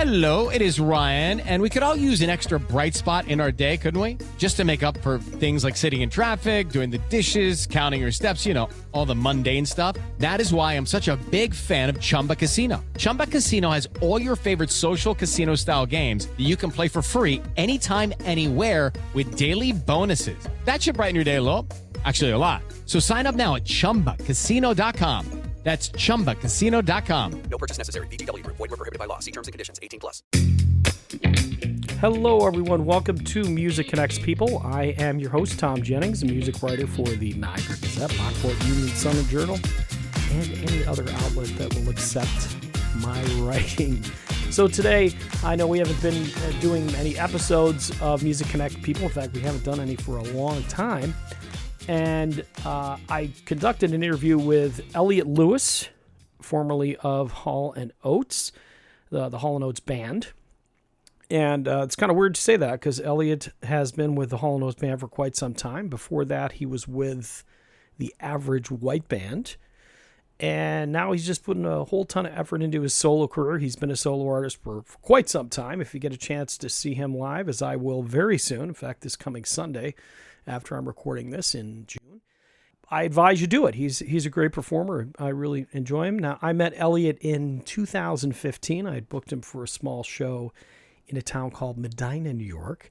Hello, it is Ryan, and we could all use an extra bright spot in our day, couldn't we? Just to make up for things like sitting in traffic, doing the dishes, counting your steps, all the mundane stuff. That is why I'm such a big fan of Chumba Casino. Chumba Casino has all your favorite social casino-style games that you can play for free anytime, anywhere with daily bonuses. That should brighten your day a little. Actually, a lot. So sign up now at ChumbaCasino.com. That's ChumbaCasino.com. No purchase necessary. VGW Group. Void where prohibited by law. See terms and conditions. 18+. Hello, everyone. Welcome to Music Connects People. I am your host, Thom Jennings, a music writer for the Niagara Gazette, Lockport Union Sun and Journal, and any other outlet that will accept my writing. So today, I know we haven't been doing many episodes of Music Connect People. In fact, we haven't done any for a long time. And I conducted an interview with Eliot Lewis, formerly of Hall & Oates, the Hall & Oates band. And it's kind of weird to say that because Eliot has been with the Hall & Oates band for quite some time. Before that, he was with the Average White Band. And now he's just putting a whole ton of effort into his solo career. He's been a solo artist for quite some time. If you get a chance to see him live, as I will very soon, in fact, this coming Sunday, after I'm recording this in June, I advise you do it. He's a great performer. I really enjoy him. Now, I met Eliot in 2015. I had booked him for a small show in a town called Medina, New York.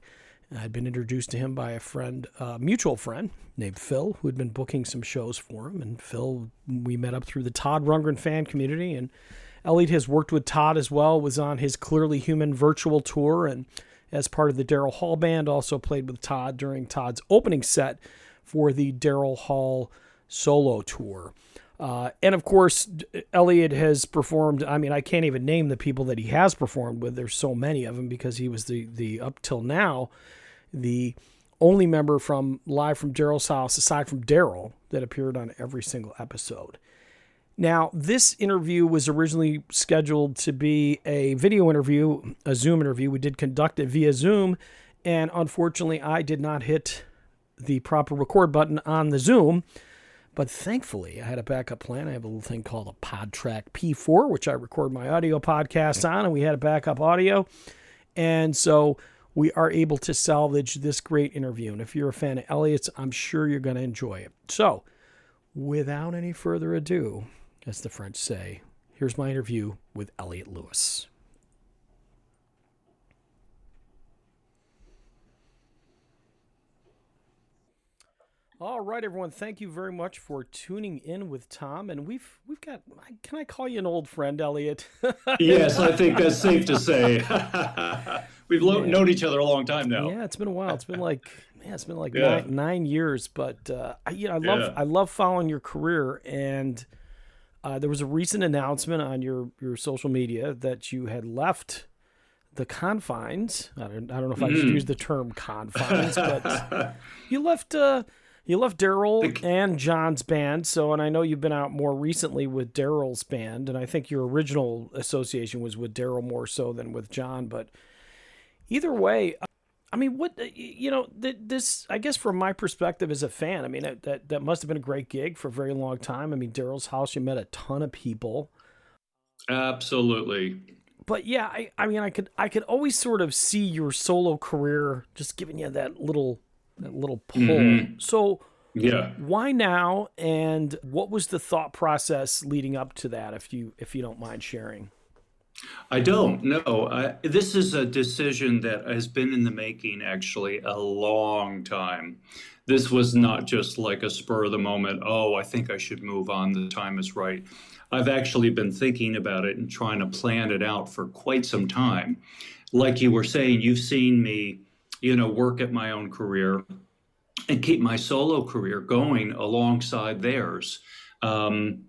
I'd been introduced to him by a friend, a mutual friend named Phil, who had been booking some shows for him. And Phil, we met up through the Todd Rundgren fan community. And Eliot has worked with Todd as well, was on his Clearly Human virtual tour, and as part of the Daryl Hall Band, also played with Todd during Todd's opening set for the Daryl Hall solo tour. And of course, Eliot has performed, I can't even name the people that he has performed with. There's so many of them because he was the up till now, the only member from live from Daryl's house, aside from Daryl, that appeared on every single episode. Now, this interview was originally scheduled to be a video interview, a Zoom interview. We did conduct it via Zoom, and unfortunately, I did not hit the proper record button on the Zoom, but thankfully, I had a backup plan. I have a little thing called a PodTrack P4, which I record my audio podcast on, and we had a backup audio, and so we are able to salvage this great interview, and if you're a fan of Eliot's, I'm sure you're going to enjoy it. So, without any further ado, as the French say, here's my interview with Eliot Lewis. All right, everyone. Thank you very much for tuning in with Thom. And we've got, can I call you an old friend, Eliot? Yes, I think that's safe to say. We've known each other a long time now. Yeah, it's been a while. It's been like Yeah. nine years. But I love following your career. And there was a recent announcement on your social media that you had left the confines. I don't know if I should use the term confines, but you left Daryl and John's band. So, and I know you've been out more recently with Daryl's band, and I think your original association was with Daryl more so than with John. But either way, this, I guess from my perspective as a fan, that must have been a great gig for a very long time. Daryl's house, you met a ton of people. Absolutely. But yeah, I could always sort of see your solo career just giving you that little pull. Mm-hmm. So Yeah. why now? And what was the thought process leading up to that, if you don't mind sharing? I don't know. This is a decision that has been in the making actually a long time. This was not just like a spur of the moment, oh, I think I should move on, the time is right. I've actually been thinking about it and trying to plan it out for quite some time. Like you were saying, you've seen me, work at my own career and keep my solo career going alongside theirs. And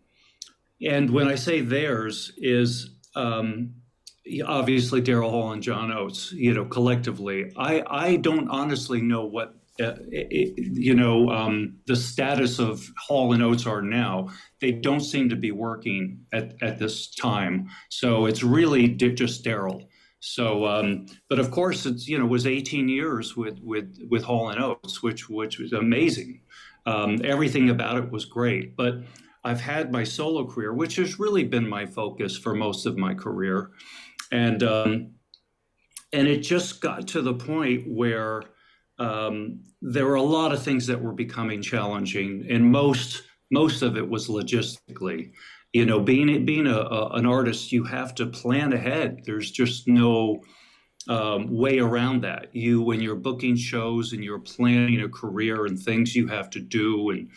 when I say theirs is obviously Daryl Hall and John Oates, collectively. I don't honestly know what, the status of Hall and Oates are now. They don't seem to be working at this time. So it's really just Daryl. So, but of course, it's, was 18 years with Hall and Oates, which was amazing. Everything about it was great. But I've had my solo career, which has really been my focus for most of my career. And it just got to the point where there were a lot of things that were becoming challenging, and most of it was logistically. You know, being an artist, you have to plan ahead. There's just no way around that. When you're booking shows and you're planning a career and things you have to do, and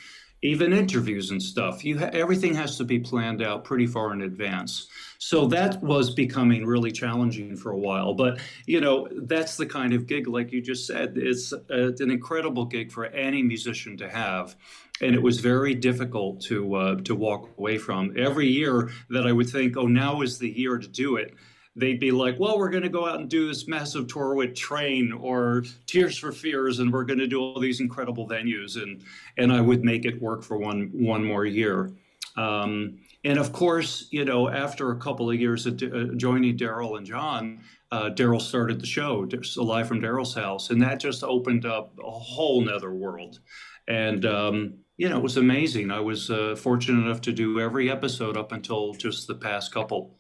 even interviews and stuff, everything has to be planned out pretty far in advance. So that was becoming really challenging for a while. But that's the kind of gig, like you just said, it's an incredible gig for any musician to have. And it was very difficult to walk away from. Every year that I would think, oh, now is the year to do it, they'd be like, well, we're going to go out and do this massive tour with Train or Tears for Fears, and we're going to do all these incredible venues. And I would make it work for one more year. And of course, after a couple of years of joining Daryl and John, Daryl started the show, Live from Daryl's House. And that just opened up a whole nother world. And, it was amazing. I was fortunate enough to do every episode up until just the past couple.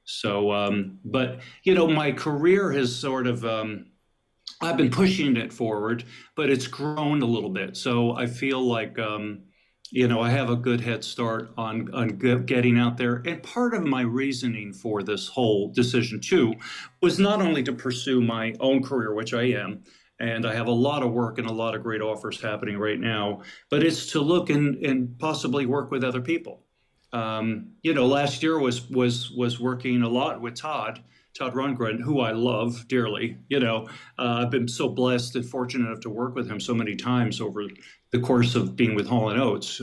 So, but, my career has sort of, I've been pushing it forward, but it's grown a little bit. So I feel like, I have a good head start on getting out there. And part of my reasoning for this whole decision, too, was not only to pursue my own career, which I am, and I have a lot of work and a lot of great offers happening right now, but it's to look and possibly work with other people. Last year was working a lot with Todd Rundgren, who I love dearly. I've been so blessed and fortunate enough to work with him so many times over the course of being with Hall & Oates.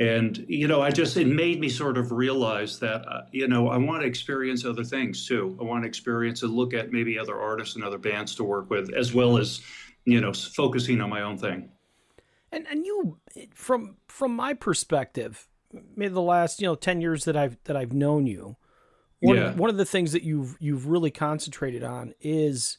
It made me sort of realize that, I want to experience other things too. I want to experience and look at maybe other artists and other bands to work with, as well as, focusing on my own thing. And you, from my perspective, maybe the last 10 years that I've known you, one of the things that you've really concentrated on is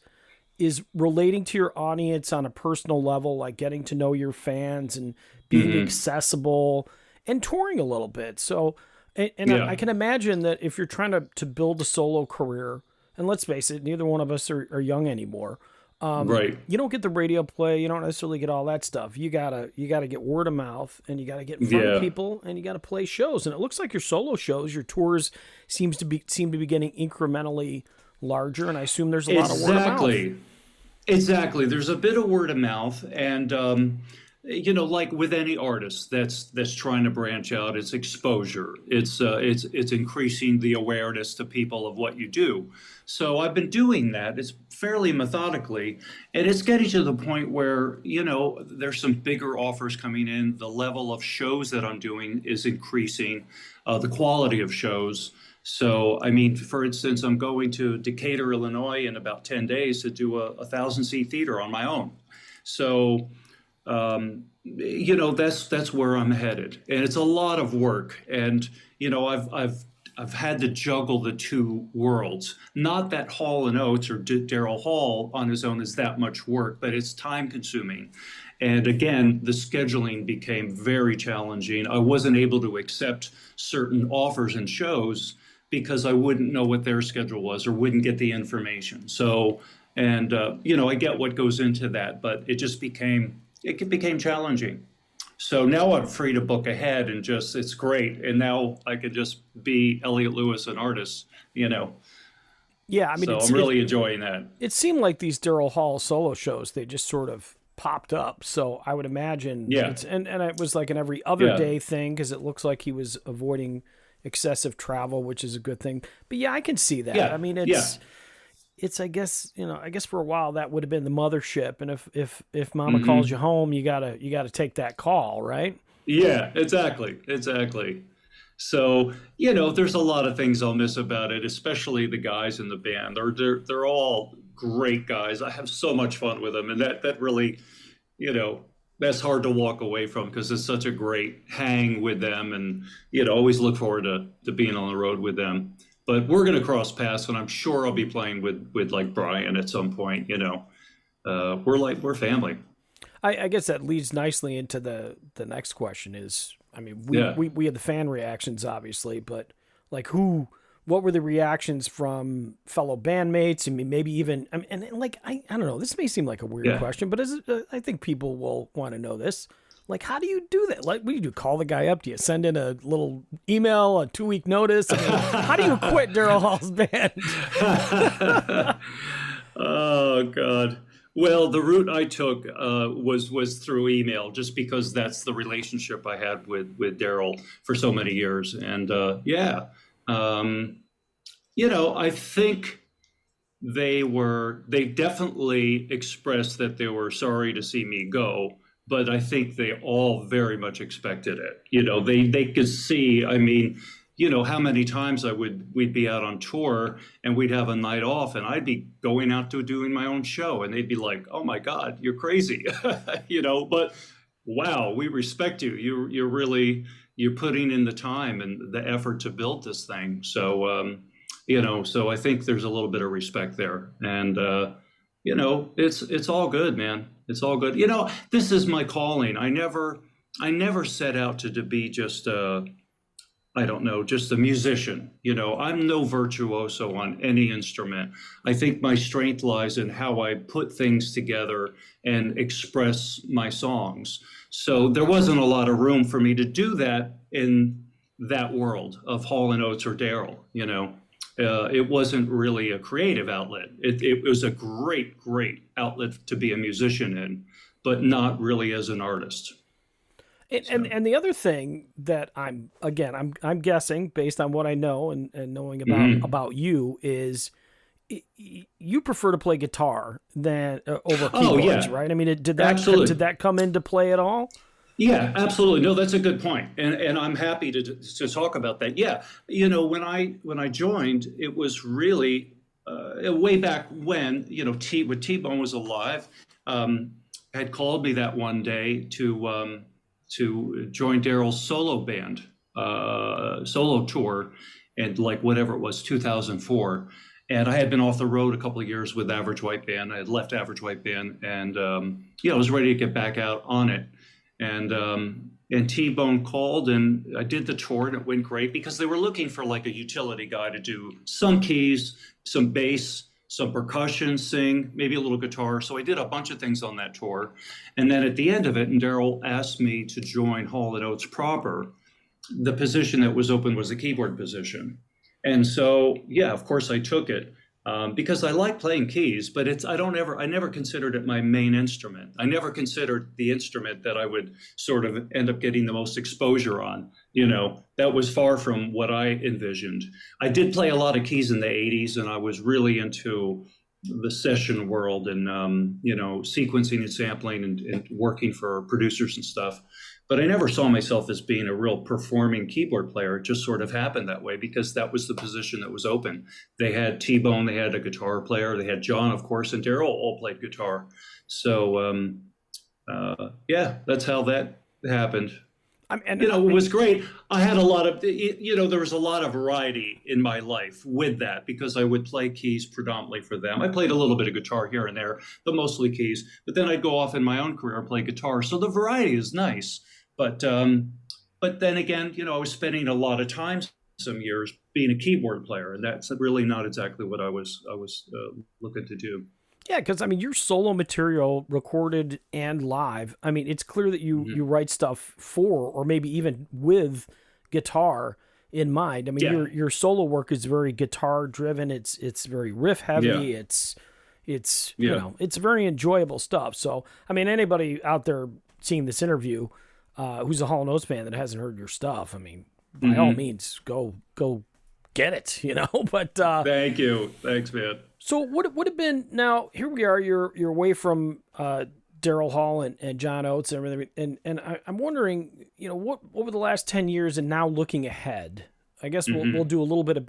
relating to your audience on a personal level, like getting to know your fans and being accessible and touring a little bit. So, I can imagine that if you're trying to build a solo career, and let's face it, neither one of us are young anymore. Right. You don't get the radio play. You don't necessarily get all that stuff. You gotta get word of mouth, and you gotta get in front of people, and you gotta play shows. And it looks like your solo shows, your tours seem to be getting incrementally larger. And I assume there's a lot of word of mouth. Exactly. There's a bit of word of mouth, and like with any artist that's trying to branch out, it's exposure. It's increasing the awareness to people of what you do. So I've been doing that. It's fairly methodically, and it's getting to the point where, there's some bigger offers coming in. The level of shows that I'm doing is increasing, the quality of shows. So, I mean, for instance, I'm going to Decatur, Illinois in about 10 days to do a 1,000-seat theater on my own. So, that's where I'm headed, and it's a lot of work. And I've had to juggle the two worlds. Not that Hall & Oates or Daryl Hall on his own is that much work, but it's time consuming. And again, the scheduling became very challenging. I wasn't able to accept certain offers and shows because I wouldn't know what their schedule was or wouldn't get the information. So, and I get what goes into that, but it became challenging. So now I'm free to book ahead and it's great. And now I could just be Eliot Lewis, an artist, Yeah, I mean, so I'm really enjoying that. It seemed like these Daryl Hall solo shows, they just sort of popped up. So I would imagine, and it was like an every other day thing, because it looks like he was avoiding excessive travel, which is a good thing. But yeah, I can see that. Yeah. I mean, it's I guess for a while that would have been the mothership, and if mama calls you home, you gotta take that call, right? Yeah, exactly. So there's a lot of things I'll miss about it, especially the guys in the band. They're all great guys. I have so much fun with them, and that really, that's hard to walk away from, because it's such a great hang with them, and always look forward to being on the road with them. But we're going to cross paths, and I'm sure I'll be playing with like Brian at some point. We're family. I guess that leads nicely into the next question is, I mean, we have the fan reactions, obviously, but like who what were the reactions from fellow bandmates? I mean, maybe even, I mean, and like, I don't know, this may seem like a weird question, but I think people will want to know this. Like, how do you do that? Like, what do you do? Call the guy up? Do you send in a little email, a 2-week notice? I mean, how do you quit Daryl Hall's band? Oh, God. Well, the route I took was through email, just because that's the relationship I had with Daryl for so many years. And I think they definitely expressed that they were sorry to see me go, but I think they all very much expected it. They could see, I mean, how many times we'd be out on tour and we'd have a night off and I'd be going out to doing my own show and they'd be like, "Oh my God, you're crazy." But wow, we respect you. You're putting in the time and the effort to build this thing. So, so I think there's a little bit of respect there. And, it's all good, man. It's all good. This is my calling. I never set out to be just just a musician. I'm no virtuoso on any instrument. I think my strength lies in how I put things together and express my songs. So there wasn't a lot of room for me to do that in that world of Hall and Oates or Daryl. It wasn't really a creative outlet. It was a great outlet to be a musician in, but not really as an artist. And the other thing that I'm guessing based on what I know and knowing about you is you prefer to play guitar than over keyboards, right? I mean, did that come into play at all? Yeah, absolutely. No, that's a good point. And I'm happy to talk about that. Yeah. When I joined, it was really way back when, when T-Bone was alive, had called me that one day to join Daryl's solo band, solo tour, and like whatever it was, 2004. And I had been off the road a couple of years with Average White Band. I had left Average White Band, and I was ready to get back out on it. And T-Bone called, and I did the tour, and it went great because they were looking for like a utility guy to do some keys, some bass, some percussion, sing, maybe a little guitar. So I did a bunch of things on that tour. And then at the end of it, and Daryl asked me to join Hall & Oates proper, the position that was open was a keyboard position. And so, yeah, of course I took it because I like playing keys, but I never considered it my main instrument. I never considered the instrument that I would sort of end up getting the most exposure on. That was far from what I envisioned. I did play a lot of keys in the 80s, and I was really into the session world and, sequencing and sampling and working for producers and stuff. But I never saw myself as being a real performing keyboard player. It just sort of happened that way because that was the position that was open. They had T-Bone, they had a guitar player, they had John, of course, and Daryl all played guitar. So, that's how that happened. It was great. I had a lot of, there was a lot of variety in my life with that because I would play keys predominantly for them. I played a little bit of guitar here and there, but mostly keys. But then I'd go off in my own career and play guitar. So the variety is nice. But then again, I was spending a lot of time some years being a keyboard player, and that's really not exactly what I was looking to do. Yeah, because I mean, your solo material recorded and live. I mean, it's clear that you write stuff for, or maybe even with, guitar in mind. I mean, your solo work is very guitar driven. It's very riff heavy. Yeah. It's it's very enjoyable stuff. So I mean, anybody out there seeing this interview who's a Hall & Oates fan that hasn't heard your stuff, I mean, by all means, go get it. But thank you, thanks, man. So what would have been, now here we are, you're away from Daryl Hall and John Oates and everything, and I'm wondering, what over the last 10 years and now looking ahead, I guess we'll do a little bit of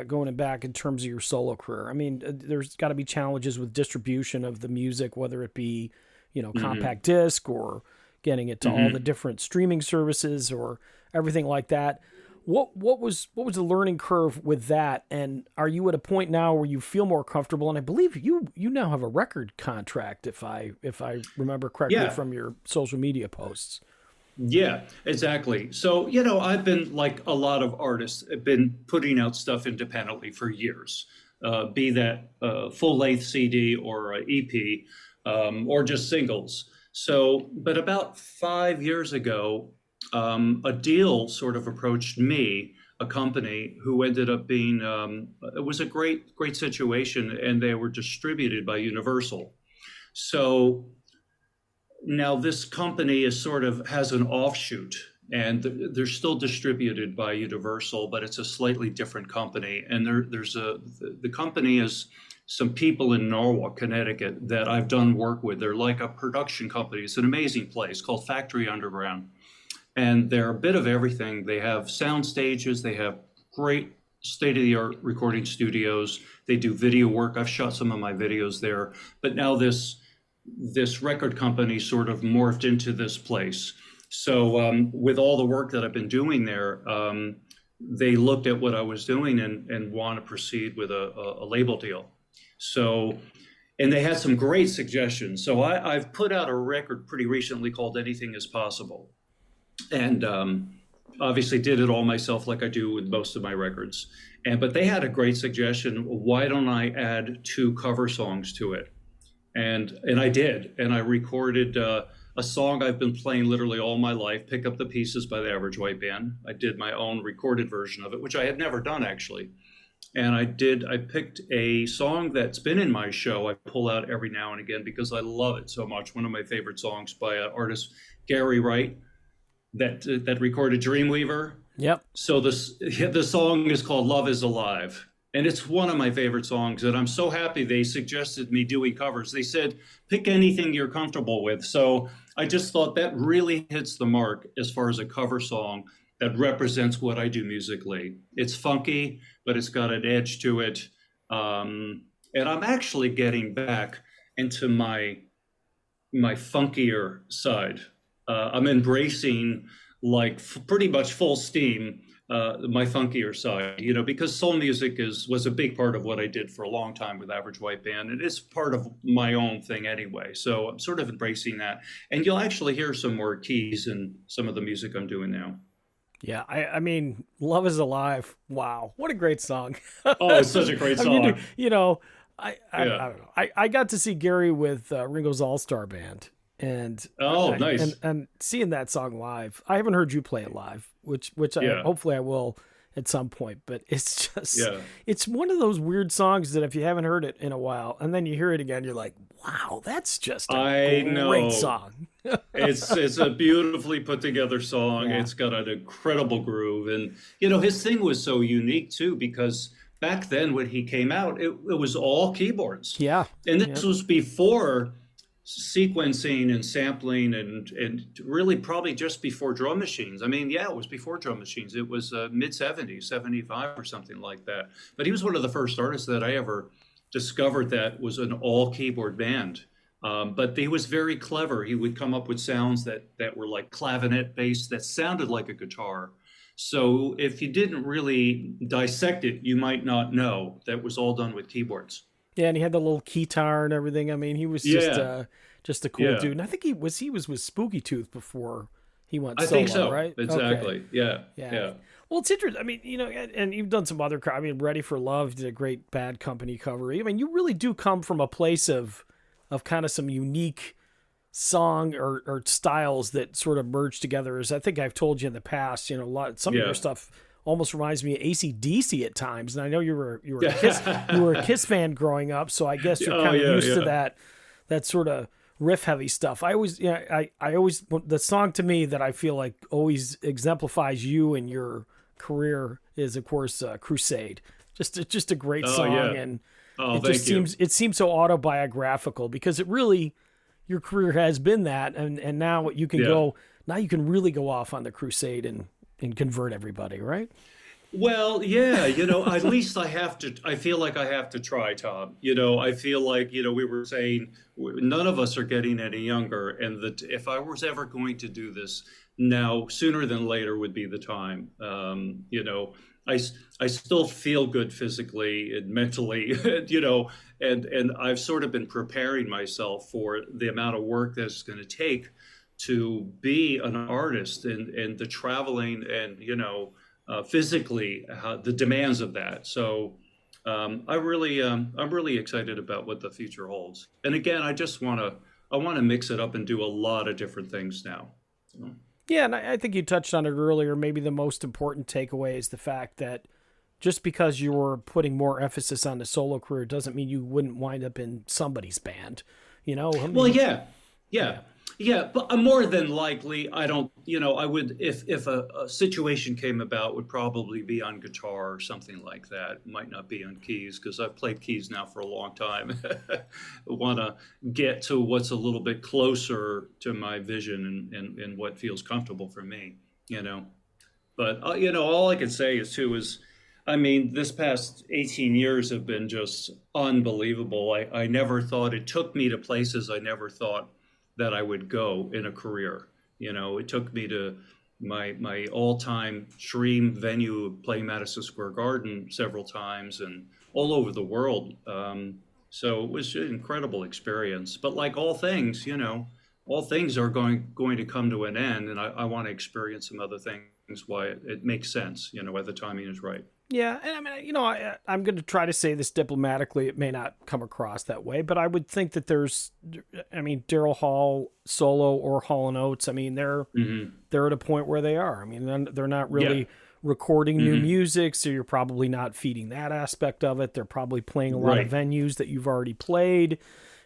going back in terms of your solo career. I mean, there's got to be challenges with distribution of the music, whether it be compact disc or getting it to all the different streaming services or everything like that. What was the learning curve with that? And are you at a point now where you feel more comfortable? And I believe you now have a record contract, if I remember correctly from your social media posts. Yeah, exactly. So, I've been like a lot of artists, have been putting out stuff independently for years, be that full length CD or EP, or just singles. So, but about 5 years ago, a deal sort of approached me, a company who ended up being, it was a great situation, and they were distributed by Universal. So, now, this company is sort of has an offshoot, and they're still distributed by Universal, but it's a slightly different company. And the company is some people in Norwalk, Connecticut, that I've done work with. They're like a production company. It's an amazing place called Factory Underground, and they're a bit of everything. They have sound stages. They have great state-of-the-art recording studios. They do video work. I've shot some of my videos there, but now this record company sort of morphed into this place. So with all the work that I've been doing there, they looked at what I was doing and want to proceed with a label deal. So, and they had some great suggestions. So I've put out a record pretty recently called Anything is Possible. And obviously did it all myself like I do with most of my records. But they had a great suggestion. Why don't I add 2 cover songs to it? And I did, and I recorded a song I've been playing literally all my life, Pick Up the Pieces by the Average White Band. I did my own recorded version of it, which I had never done actually. And I picked a song that's been in my show. I pull out every now and again because I love it so much. One of my favorite songs by artist Gary Wright that recorded Dreamweaver. Yep. So the song is called Love is Alive. And it's one of my favorite songs, and I'm so happy they suggested me doing covers. They said, pick anything you're comfortable with. So I just thought that really hits the mark as far as a cover song that represents what I do musically. It's funky, but it's got an edge to it. And I'm actually getting back into my funkier side. I'm embracing like pretty much full steam my funkier side, because soul music was a big part of what I did for a long time with Average White Band. It is part of my own thing anyway. So I'm sort of embracing that. And you'll actually hear some more keys in some of the music I'm doing now. Yeah, I mean, Love is Alive. Wow, what a great song. Oh, it's such a great song. I don't know. I got to see Gary with Ringo's All-Star Band. And nice. And seeing that song live, I haven't heard you play it live, which hopefully I will at some point. But it's just it's one of those weird songs that if you haven't heard it in a while and then you hear it again, you're like, wow, that's just a great song. It's a beautifully put together song. Yeah. It's got an incredible groove, and his thing was so unique too because back then when he came out, it was all keyboards. Yeah, and this was before sequencing and sampling and really probably just before drum machines. I mean, it was before drum machines. It was mid 70s, 75 or something like that. But he was one of the first artists that I ever discovered that was an all keyboard band. But he was very clever. He would come up with sounds that were like clavinet based that sounded like a guitar. So if you didn't really dissect it, you might not know that was all done with keyboards. Yeah, and he had the little keytar and everything. I mean, he was just a cool dude. And I think he was with Spooky Tooth before he went solo, I think so. Right? Exactly. Okay. Yeah. Well, it's interesting. I mean, and you've done some other. I mean, Ready for Love did a great Bad Company cover. I mean, you really do come from a place of kind of some unique song or styles that sort of merge together. As I think I've told you in the past, some of your stuff almost reminds me of AC/DC at times. And I know you were a Kiss fan growing up, so I guess you're kind of used to that sort of riff heavy stuff. I always the song to me that I feel like always exemplifies you and your career is of course Crusade. Just a great song, and it seems so autobiographical because it really your career has been that, and now you can you can really go off on the Crusade and convert everybody, right? Well, at least I feel like I have to try, Tom. I feel like, we were saying none of us are getting any younger, and that if I was ever going to do this now, sooner than later would be the time. I still feel good physically and mentally, and I've sort of been preparing myself for the amount of work that's going to take to be an artist and the traveling and, physically the demands of that. So I'm really excited about what the future holds. And again, I want to mix it up and do a lot of different things now. So, Yeah, and I think you touched on it earlier. Maybe the most important takeaway is the fact that just because you're putting more emphasis on the solo career doesn't mean you wouldn't wind up in somebody's band. I well, mean, yeah, yeah, but more than likely, I don't, I would, if a situation came about, would probably be on guitar or something like that. Might not be on keys because I've played keys now for a long time. I want to get to what's a little bit closer to my vision and what feels comfortable for me, you know. But, all I can say is too is, I mean, this past 18 years have been just unbelievable. I never thought it took me to places I never thought that I would go in a career. It took me to my all-time dream venue, playing Madison Square Garden several times and all over the world. So it was an incredible experience. But like all things, all things are going to come to an end, and I want to experience some other things why it makes sense, why the timing is right. yeah, and I mean, I'm going to try to say this diplomatically. It may not come across that way, but I would think that Daryl Hall solo or Hall and Oates. I mean, they're at a point where they are. I mean, they're not really recording new music, so you're probably not feeding that aspect of it. They're probably playing a lot of venues that you've already played.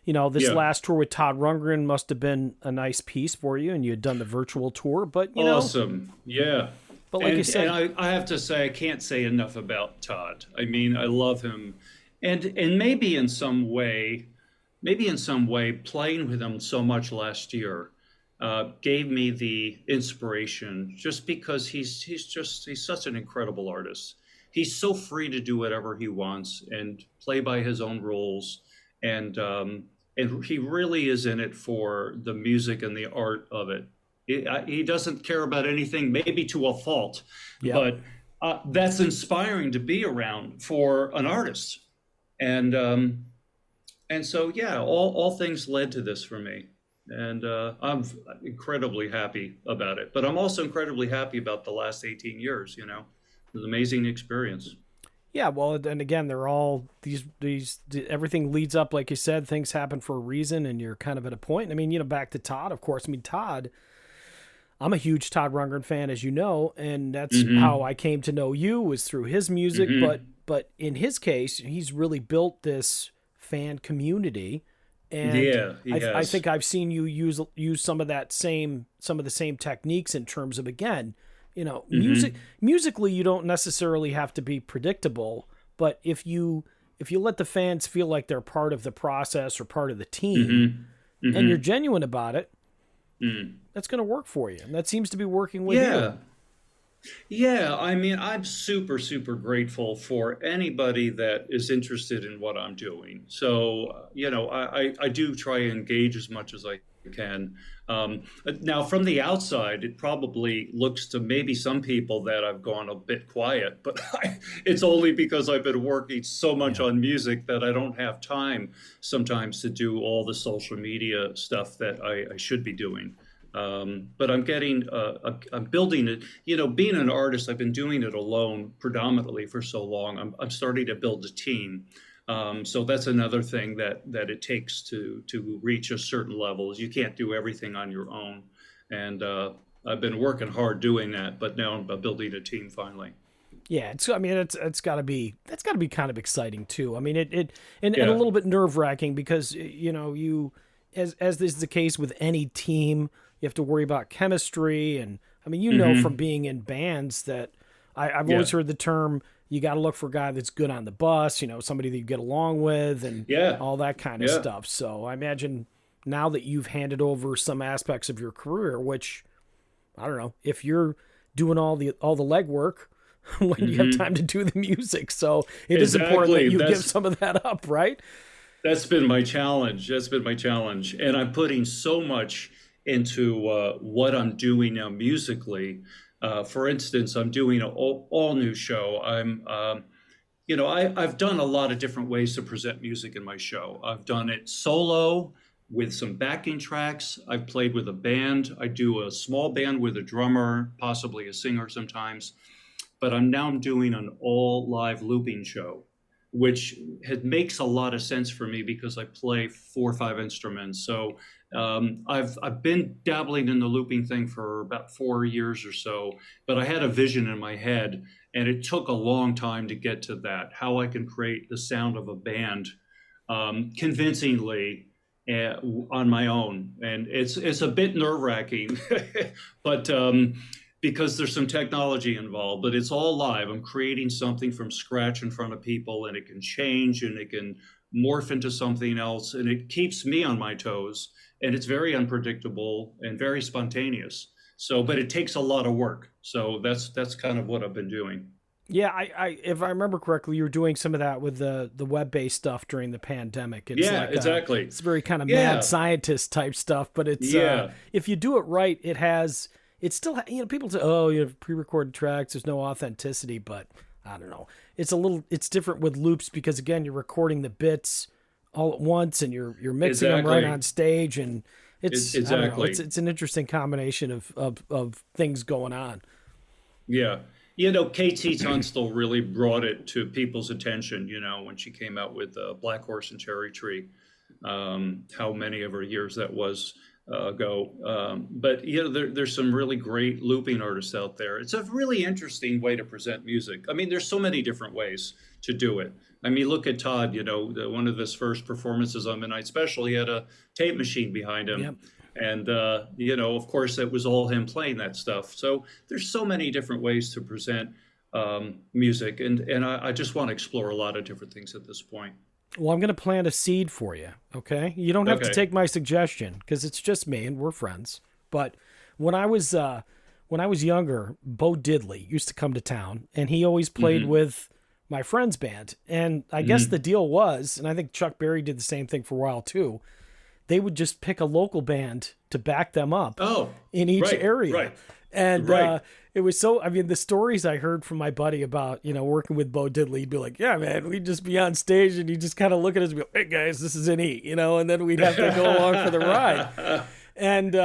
This last tour with Todd Rundgren must have been a nice piece for you, and you had done the virtual tour. But awesome, yeah. But like you said, and I have to say, I can't say enough about Todd. I mean, I love him, and maybe in some way, playing with him so much last year gave me the inspiration. Just because he's such an incredible artist. He's so free to do whatever he wants and play by his own rules, and he really is in it for the music and the art of it. He doesn't care about anything, maybe to a fault, but that's inspiring to be around for an artist. And so, all things led to this for me. And I'm incredibly happy about it. But I'm also incredibly happy about the last 18 years, It was an amazing experience. Yeah, well, and again, they're all these everything leads up, like you said, things happen for a reason, and you're kind of at a point. I mean, back to Todd, of course. I mean, Todd, I'm a huge Todd Rundgren fan, as you know, and that's how I came to know you, was through his music. But in his case, he's really built this fan community, and I think I've seen you use some of the same techniques in terms of, again, musically, you don't necessarily have to be predictable, but if you let the fans feel like they're part of the process or part of the team, and you're genuine about it, that's going to work for you. And that seems to be working with you. Yeah, I mean, I'm super, super grateful for anybody that is interested in what I'm doing. So, I do try to engage as much as I can. Now, from the outside, it probably looks to maybe some people that I've gone a bit quiet, but it's only because I've been working so much on music that I don't have time sometimes to do all the social media stuff that I should be doing. But I'm building it. Being an artist, I've been doing it alone predominantly for so long. I'm starting to build a team. So that's another thing that it takes to reach a certain level, is you can't do everything on your own. And I've been working hard doing that, but now I'm building a team finally. Yeah, it's got to be kind of exciting too. I mean, and a little bit nerve-wracking because you as is the case with any team, you have to worry about chemistry, and I mean, from being in bands that I've always heard the term, you got to look for a guy that's good on the bus, somebody that you get along with, and all that kind of stuff. So I imagine now that you've handed over some aspects of your career, which I don't know if you're doing all the legwork, when do you have time to do the music? So it is important that you give some of that up, right? That's been my challenge. And I'm putting so much into what I'm doing now musically. For instance, I'm doing an all new show. I've done a lot of different ways to present music in my show. I've done it solo, with some backing tracks. I've played with a band. I do a small band with a drummer, possibly a singer sometimes. But I'm doing an all live looping show, which makes a lot of sense for me because I play 4 or 5 instruments. So I've been dabbling in the looping thing for about 4 years or so, but I had a vision in my head, and it took a long time to get to that. How I can create the sound of a band convincingly on my own, and it's a bit nerve-wracking, but because there's some technology involved, but it's all live. I'm creating something from scratch in front of people, and it can change and it can morph into something else, and it keeps me on my toes, and it's very unpredictable and very spontaneous. So, but it takes a lot of work. So that's kind of what I've been doing. Yeah, I if I remember correctly, you were doing some of that with the web-based stuff during the pandemic. It's Yeah, like exactly. It's very kind of Yeah. mad scientist type stuff, but it's Yeah. if you do it right, it's still, people say, oh, you have pre-recorded tracks, there's no authenticity, but I don't know. It's different with loops because, again, you're recording the bits all at once and you're mixing them right on stage, and it's I don't know, it's an interesting combination of things going on. Yeah. KT Tunstall really brought it to people's attention, when she came out with Black Horse and Cherry Tree, how many of her years that was ago. But there's some really great looping artists out there. It's a really interesting way to present music. I mean, there's so many different ways to do it. I mean, look at Todd, one of his first performances on Midnight Special, he had a tape machine behind him. Yep. And, of course, it was all him playing that stuff. So there's so many different ways to present music. And I just want to explore a lot of different things at this point. Well, I'm going to plant a seed for you, okay? You don't have to take my suggestion because it's just me and we're friends. But when I was younger, Bo Diddley used to come to town, and he always played with my friend's band. And I guess the deal was, and I think Chuck Berry did the same thing for a while too, they would just pick a local band to back them up in each area. Right. And it was the stories I heard from my buddy about, working with Bo Diddley, he'd be like, yeah, man, we'd just be on stage and he'd just kind of look at us and be like, hey guys, this is an E, and then we'd have to go along for the ride. And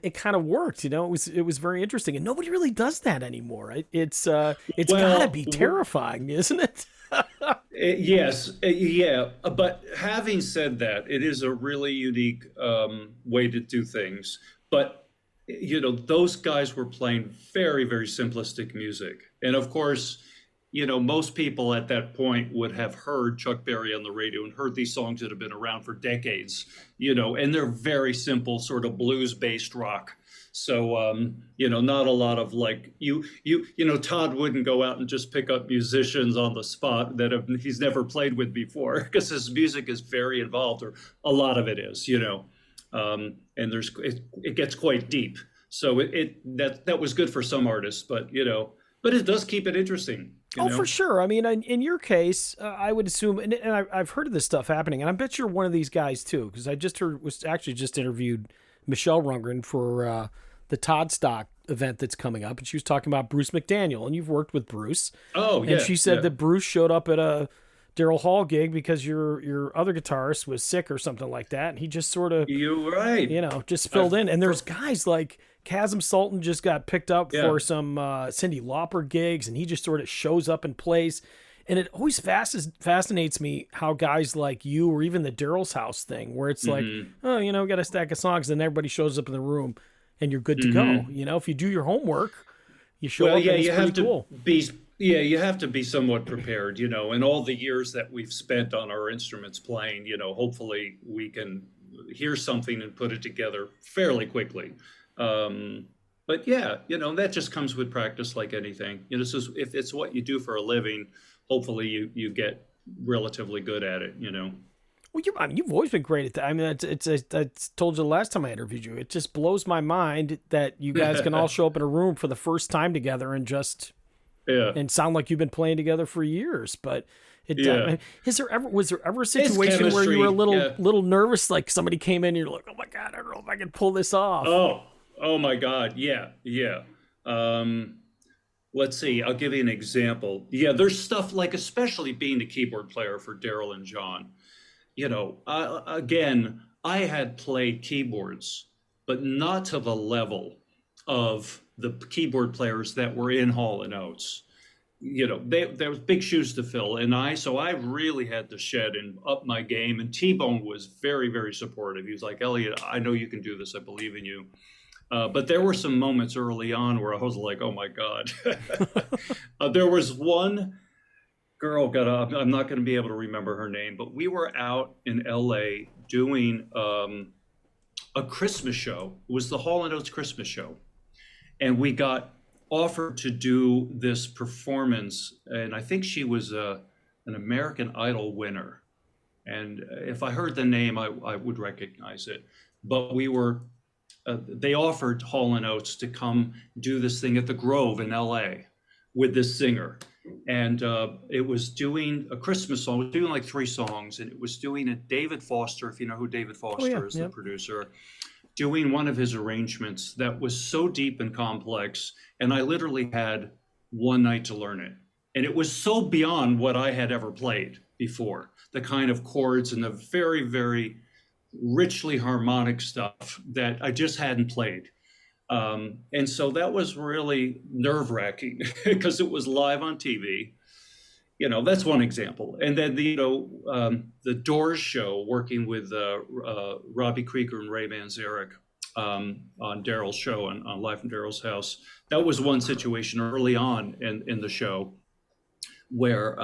it kind of worked, it was very interesting. And nobody really does that anymore. It's gotta be terrifying, isn't it? Yes. Yeah. But having said that, it is a really unique way to do things. But, those guys were playing very, very simplistic music. And of course, most people at that point would have heard Chuck Berry on the radio and heard these songs that have been around for decades, and they're very simple, sort of blues-based rock. So, not a lot of Todd wouldn't go out and just pick up musicians on the spot that he's never played with before, because his music is very involved, or a lot of it is, and it gets quite deep. So that was good for some artists, but it does keep it interesting. For sure. I mean, in your case, I would assume, and I've heard of this stuff happening, and I bet you're one of these guys too, because I just interviewed Michelle Rundgren for the Toddstock event that's coming up, and she was talking about Bruce McDaniel, and you've worked with Bruce. Oh, yeah. And she said that Bruce showed up at a Daryl Hall gig because your other guitarist was sick or something like that, and he just sort of, you're right, just filled in. And there's guys like Chasm Sultan just got picked up for some Cyndi Lauper gigs, and he just sort of shows up and plays. And it always fascinates me how guys like you, or even the Daryl's House thing, where it's like, got a stack of songs, and everybody shows up in the room, and you're good to go. If you do your homework, you show up. And it's pretty cool. You have to be somewhat prepared. In all the years that we've spent on our instruments playing, hopefully we can hear something and put it together fairly quickly. But that just comes with practice, like anything. If it's what you do for a living, hopefully you get relatively good at it, Well, you've always been great at that. I mean, I told you the last time I interviewed you, it just blows my mind that you guys can all show up in a room for the first time together and just and sound like you've been playing together for years. But was there ever a situation where you were a little nervous, like somebody came in and you're like, oh my God, I don't know if I can pull this off? Oh my God. Yeah. Let's see. I'll give you an example. Yeah, there's stuff like, especially being the keyboard player for Daryl and John, Again, I had played keyboards, but not to the level of the keyboard players that were in Hall and Oates. There was big shoes to fill, and I really had to shed and up my game. And T-Bone was very, very supportive. He was like, Eliot, I know you can do this. I believe in you. But there were some moments early on where I was like, oh my God. There was one girl, I'm not going to be able to remember her name, but we were out in LA doing a Christmas show. It was the Hall and Oates Christmas show. And we got offered to do this performance. And I think she was an American Idol winner. And if I heard the name, I would recognize it. But they offered Hall and Oates to come do this thing at the Grove in LA with this singer. And it was doing a Christmas song. It was doing like 3 songs. And it was doing a David Foster, if you know who David Foster is, the producer, doing one of his arrangements that was so deep and complex. And I literally had one night to learn it. And it was so beyond what I had ever played before, the kind of chords and the very, very richly harmonic stuff that I just hadn't played. And so that was really nerve-wracking because it was live on TV. That's one example. And then the Doors show, working with Robbie Krieger and Ray Manzarek on Daryl's show, on Live from Daryl's House. That was one situation early on in the show where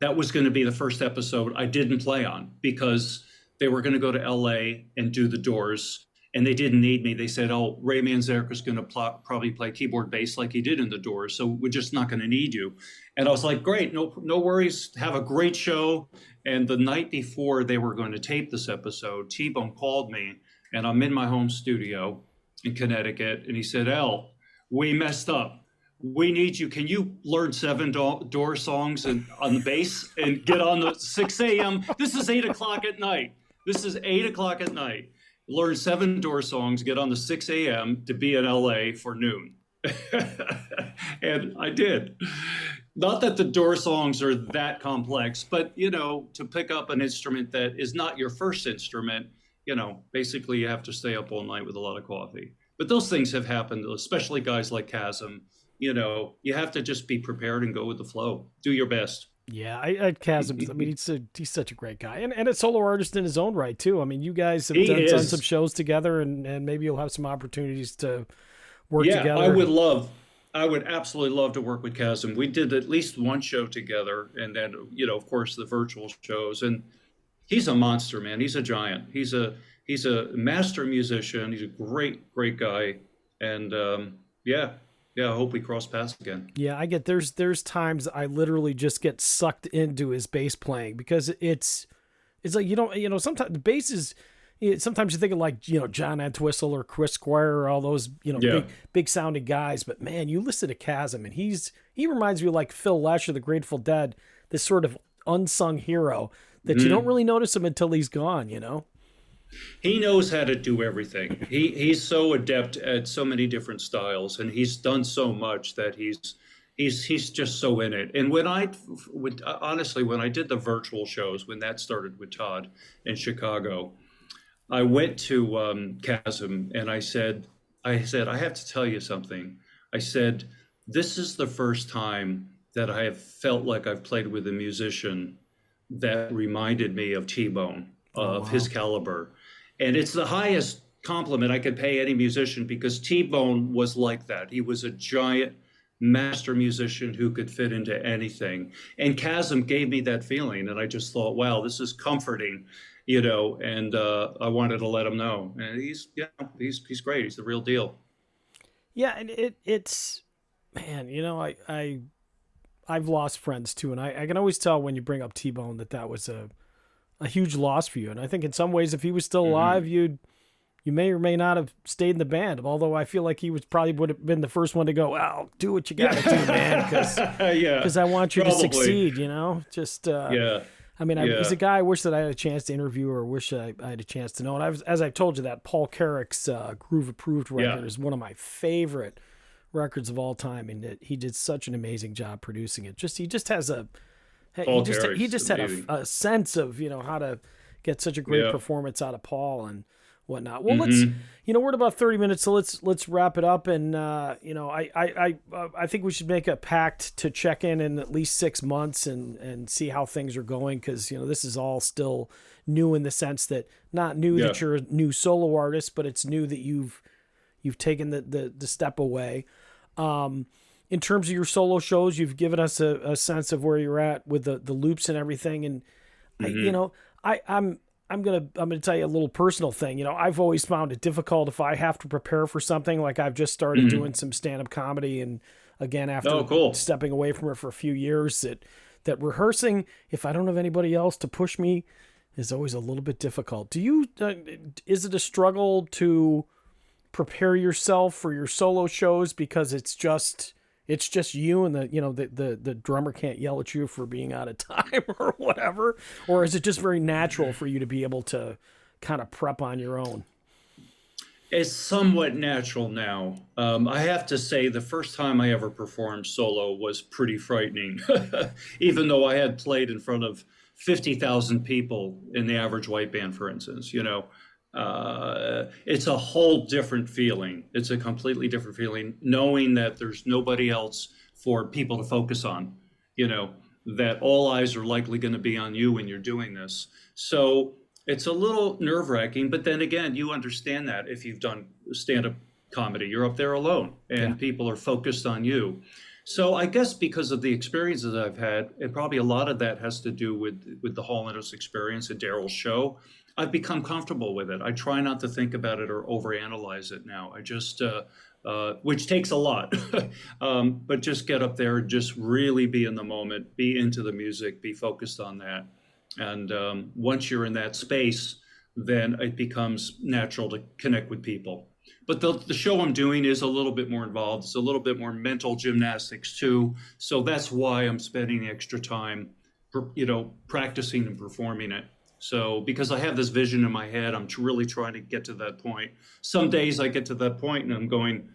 that was going to be the first episode I didn't play on because they were going to go to LA and do the Doors. And they didn't need me. They said, oh, Ray Manzarek was going to probably play keyboard bass like he did in the Doors, so we're just not going to need you. And I was like, great, no worries, have a great show. And the night before they were going to tape this episode, T-Bone called me, and I'm in my home studio in Connecticut, and he said, El, we messed up. We need you. Can you learn 7 Door songs on the bass and get on the 6 a.m.? This is 8 o'clock at night. Learn 7 Door songs, get on the 6 a.m. to be in LA for noon. And I did. Not that the Door songs are that complex, but, to pick up an instrument that is not your first instrument, basically you have to stay up all night with a lot of coffee. But those things have happened, especially guys like Chasm. You have to just be prepared and go with the flow. Do your best. Yeah, I Chasm. I mean, he's such a great guy, and a solo artist in his own right too. I mean, you guys have done some shows together, and maybe you'll have some opportunities to work together. I would absolutely love to work with Chasm. We did at least one show together, and then of course the virtual shows. And he's a monster, man. He's a giant. He's a master musician. He's a great guy, and I hope we cross paths again. Yeah, I get there's times I literally just get sucked into his bass playing because it's like sometimes the bass is sometimes you think of like John Entwistle or Chris Squire or all those big sounding guys, but man, you listen to Chasm and he reminds me of like Phil Lesh of the Grateful Dead, this sort of unsung hero that you don't really notice him until he's gone. He knows how to do everything. He's so adept at so many different styles, and he's done so much that he's just so in it. And when I did the virtual shows, when that started with Todd in Chicago, I went to Chasm and I said, I have to tell you something. I said, this is the first time that I have felt like I've played with a musician that reminded me of T-Bone, of his caliber. And it's the highest compliment I could pay any musician because T-Bone was like that. He was a giant master musician who could fit into anything. And Chasm gave me that feeling. And I just thought, wow, this is comforting, and I wanted to let him know. And he's great. He's the real deal. Yeah. And it's, man, I've lost friends too. And I can always tell when you bring up T-Bone that was a huge loss for you. And I think in some ways, if he was still alive, you may or may not have stayed in the band. Although I feel like he would have been the first one to go, well, do what you got to do, man. Because I want you to succeed, I mean, he's a guy I wish that I had a chance to interview or wish I had a chance to know. And as I've told you, that Paul Carrick's Groove Approved record is one of my favorite records of all time. And he did such an amazing job producing it. He just has Hey, Paul he Carrick's just had amazing. a sense of, how to get such a great Yeah. performance out of Paul and whatnot. Well, Mm-hmm. we're at about 30 minutes, so let's wrap it up. And, I think we should make a pact to check in at least 6 months and see how things are going. Cause this is all still new in the sense that not new Yeah. that you're a new solo artist, but it's new that you've taken the step away. In terms of your solo shows, you've given us a sense of where you're at with the loops and everything. And I'm gonna tell you a little personal thing. I've always found it difficult if I have to prepare for something. Like I've just started doing some stand-up comedy, and again after Oh, cool. stepping away from it for a few years, that rehearsing, if I don't have anybody else to push me, is always a little bit difficult. Do you? Is it a struggle to prepare yourself for your solo shows because it's just you, and the drummer can't yell at you for being out of time or whatever? Or is it just very natural for you to be able to kind of prep on your own? It's somewhat natural now. I have to say, the first time I ever performed solo was pretty frightening, even though I had played in front of 50,000 people in the Average White Band, for instance. It's a whole different feeling. It's a completely different feeling, knowing that there's nobody else for people to focus on, that all eyes are likely going to be on you when you're doing this. So it's a little nerve-wracking, but then again, you understand that if you've done stand-up comedy, you're up there alone and people are focused on you. So I guess because of the experiences I've had, and probably a lot of that has to do with the Hall & Oates experience at Daryl's show, I've become comfortable with it. I try not to think about it or overanalyze it now. I just, which takes a lot, but just get up there and just really be in the moment, be into the music, be focused on that. And once you're in that space, then it becomes natural to connect with people. But the show I'm doing is a little bit more involved. It's a little bit more mental gymnastics too. So that's why I'm spending the extra time, practicing and performing it. So because I have this vision in my head, I'm really trying to get to that point. Some days I get to that point and I'm going,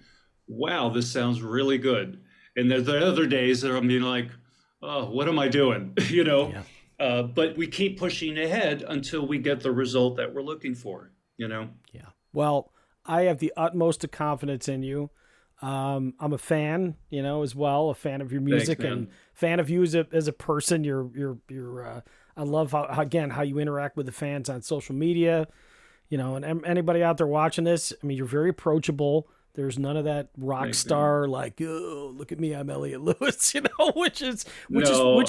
wow, this sounds really good. And there's the other days that I'm being like, oh, what am I doing? Yeah. But we keep pushing ahead until we get the result that we're looking for, Yeah. Well, I have the utmost of confidence in you. I'm a fan, as well, a fan of your music. Thanks, and fan of you as a person. I love how you interact with the fans on social media, and anybody out there watching this. I mean, you're very approachable. There's none of that rock star like, oh, look at me, I'm Eliot Lewis, which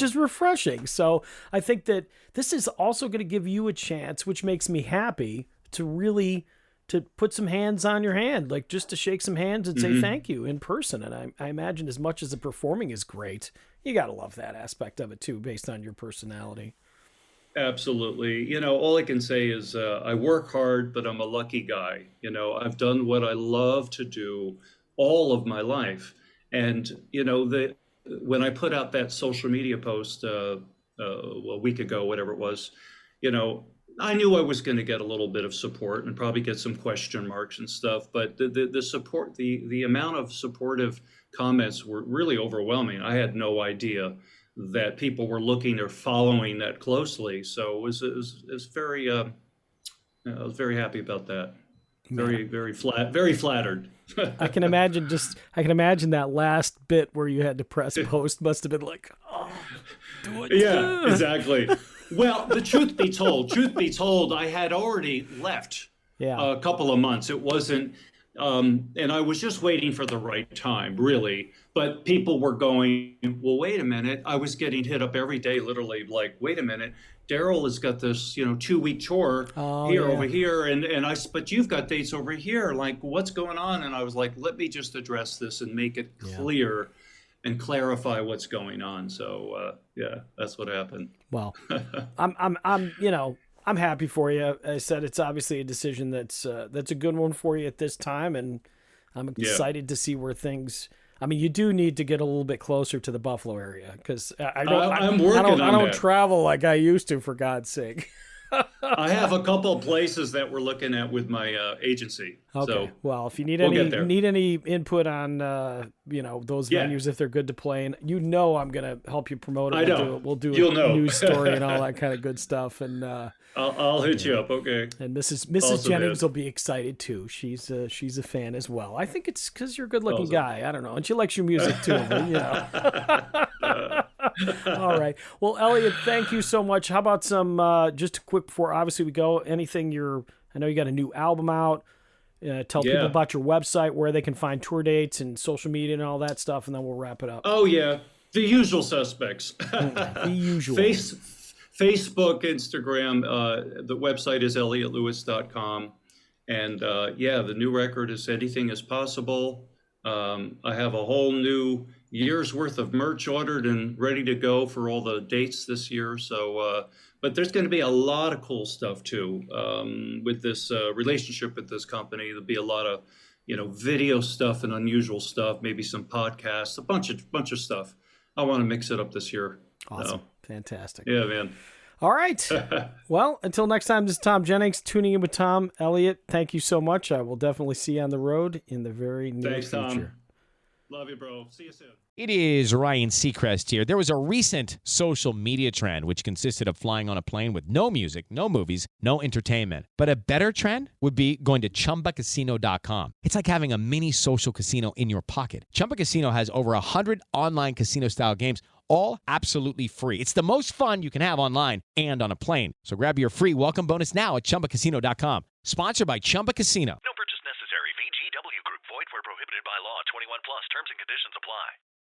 is refreshing. So I think that this is also going to give you a chance, which makes me happy, to really to put some hands on your hand, like just to shake some hands and say thank you in person. And I imagine as much as the performing is great, you got to love that aspect of it too, based on your personality. Absolutely. All I can say is I work hard, but I'm a lucky guy. I've done what I love to do all of my life. And, when I put out that social media post a week ago, whatever it was, I knew I was going to get a little bit of support and probably get some question marks and stuff. But the support, the amount of supportive comments were really overwhelming. I had no idea that people were looking or following that closely. So it was very, I was very happy about that. Very flattered. I can imagine that last bit where you had to press post must have been like, oh, do it. Yeah, exactly. Well, the truth be told, I had already left a couple of months. It wasn't, and I was just waiting for the right time, really. But people were going, well, wait a minute. I was getting hit up every day, literally, like, wait a minute. Daryl has got this, 2-week tour over here, but you've got dates over here. Like, what's going on? And I was like, let me just address this and make it clear and clarify what's going on. So, that's what happened. Well, I'm happy for you. I said it's obviously a decision that's a good one for you at this time, and I'm excited to see where things. I mean, you do need to get a little bit closer to the Buffalo area because I don't travel travel like I used to, for God's sake. I have a couple of places that we're looking at with my agency. Okay. So Well, if you need we'll get there. any input on those Yeah. venues, if they're good to play in, I'm gonna help you promote it. I know. We'll do You'll a know. news story and all that kind of good stuff. And I'll hit you up. Okay. and Mrs. Awesome, Jennings man. will be excited too. She's a fan as well. I think it's because you're a good looking Awesome. guy. I don't know, and she likes your music too. But, All right. Well, Eliot, thank you so much. How about some just quick before obviously we go? Anything I know you got a new album out. Tell people about your website, where they can find tour dates and social media and all that stuff, and then we'll wrap it up. Oh yeah, the usual suspects. The usual. Facebook, Instagram. The website is eliotlewis.com. And the new record is Anything is Possible. I have a whole new year's worth of merch ordered and ready to go for all the dates this year. So, but there's going to be a lot of cool stuff too with this relationship with this company. There'll be a lot of, video stuff and unusual stuff, maybe some podcasts, a bunch of stuff. I want to mix it up this year. Awesome. Fantastic. Yeah, man. All right. Well, until next time, this is Thom Jennings, tuning in with Tom. Eliot, thank you so much. I will definitely see you on the road in the very near Thanks, future. Tom. Love you, bro. See you soon. It is Ryan Seacrest here. There was a recent social media trend which consisted of flying on a plane with no music, no movies, no entertainment. But a better trend would be going to ChumbaCasino.com. It's like having a mini social casino in your pocket. Chumba Casino has over 100 online casino-style games, all absolutely free. It's the most fun you can have online and on a plane. So grab your free welcome bonus now at ChumbaCasino.com. Sponsored by Chumba Casino.